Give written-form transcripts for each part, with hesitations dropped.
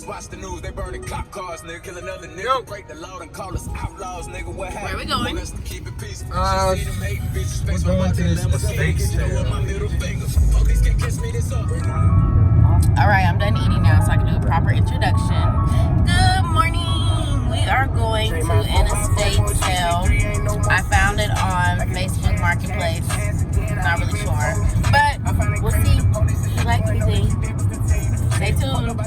watch the news, they burning cop cars, nigga. Kill another nigga, break the law and call us outlaws, nigga. What happened? Where we going? Want us to keep it peaceful. We're going to this estate sale. Alright, I'm done eating now so I can do a proper introduction. Good morning! We are going to an estate sale. I found it on Facebook Marketplace. Not really sure. But we'll see if you like anything. Stay tuned.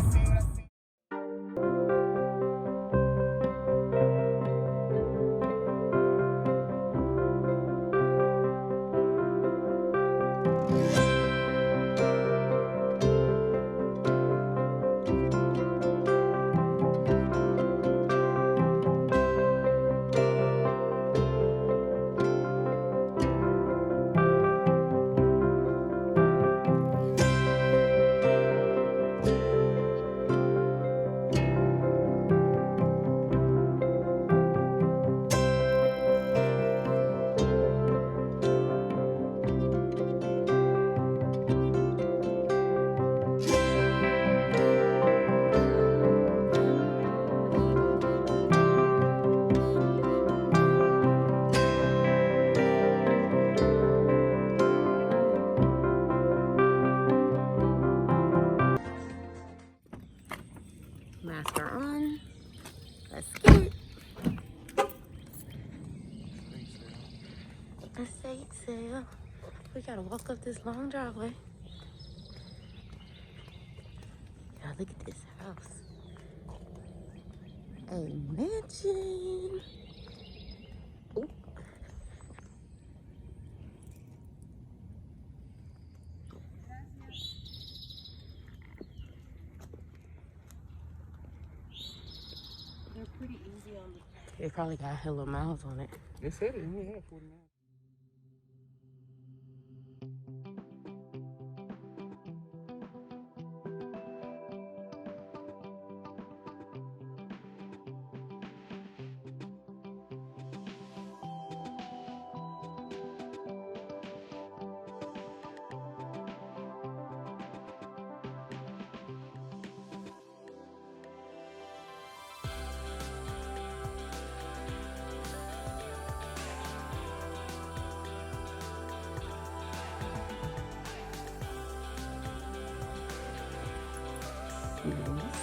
Mask are on. Let's get it. Estate sale. We gotta walk up this long driveway. God, look at this house. A mansion. Ooh. They're pretty easy on the... It probably got hella miles on it. They said it only had 40 miles. Nice.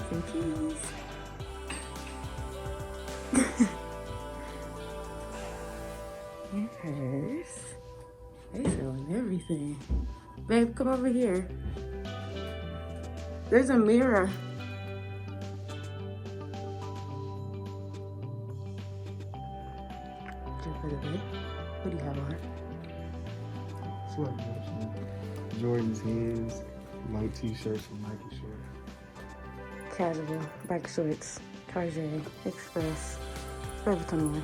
Some keys. And hers. They selling everything. Babe, come over here. There's a mirror. Just for the bed. What do you have on? Sweatpants. Jordan's hands, light t-shirts from Nike short. Casual, bike shorts, Target, Express, Forever 21.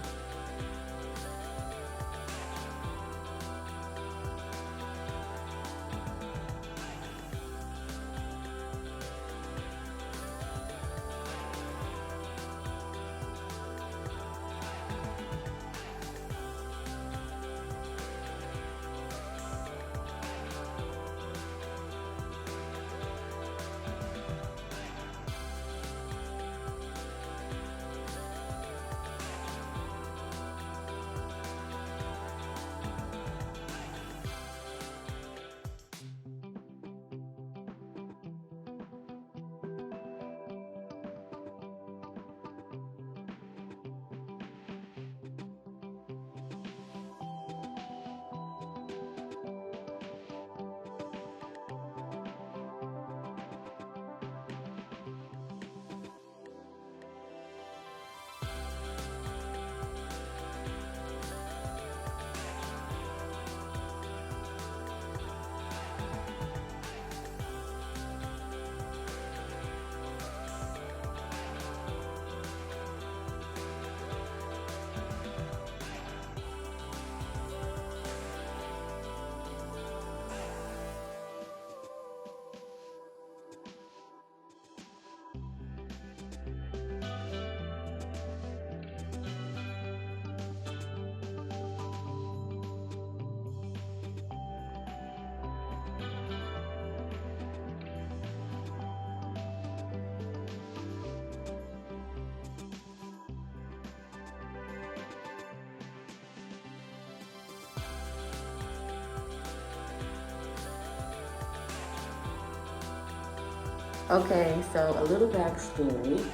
Okay, so a little backstory.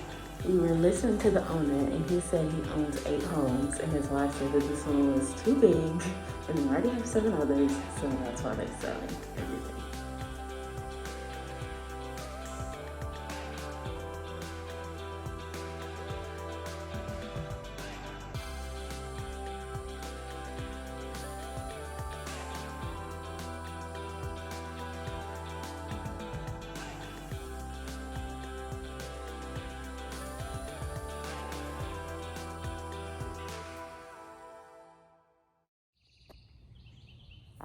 We were listening to the owner, and he said he owns 8 homes, and his wife said that this one was too big, and they already have 7 others, so that's why they're selling everything.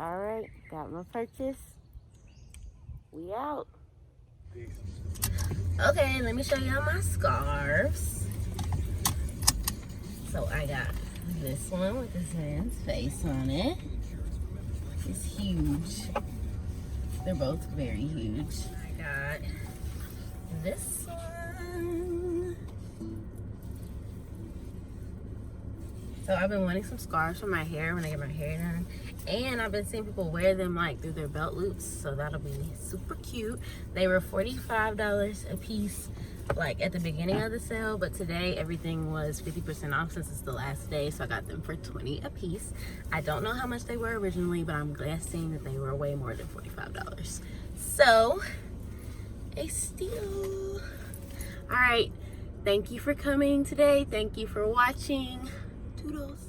All right, got my purchase. We out. Okay, let me show y'all my scarves. So I got this one with this man's face on it. It's huge. They're both very huge. I got this one. So I've been wanting some scarves for my hair when I get my hair done. And I've been seeing people wear them like through their belt loops. So that'll be super cute. They were $45 a piece like at the beginning of the sale. But today everything was 50% off since it's the last day. So I got them for $20 a piece. I don't know how much they were originally, but I'm guessing that they were way more than $45. So, a steal. All right. Thank you for coming today. Thank you for watching. Toodles.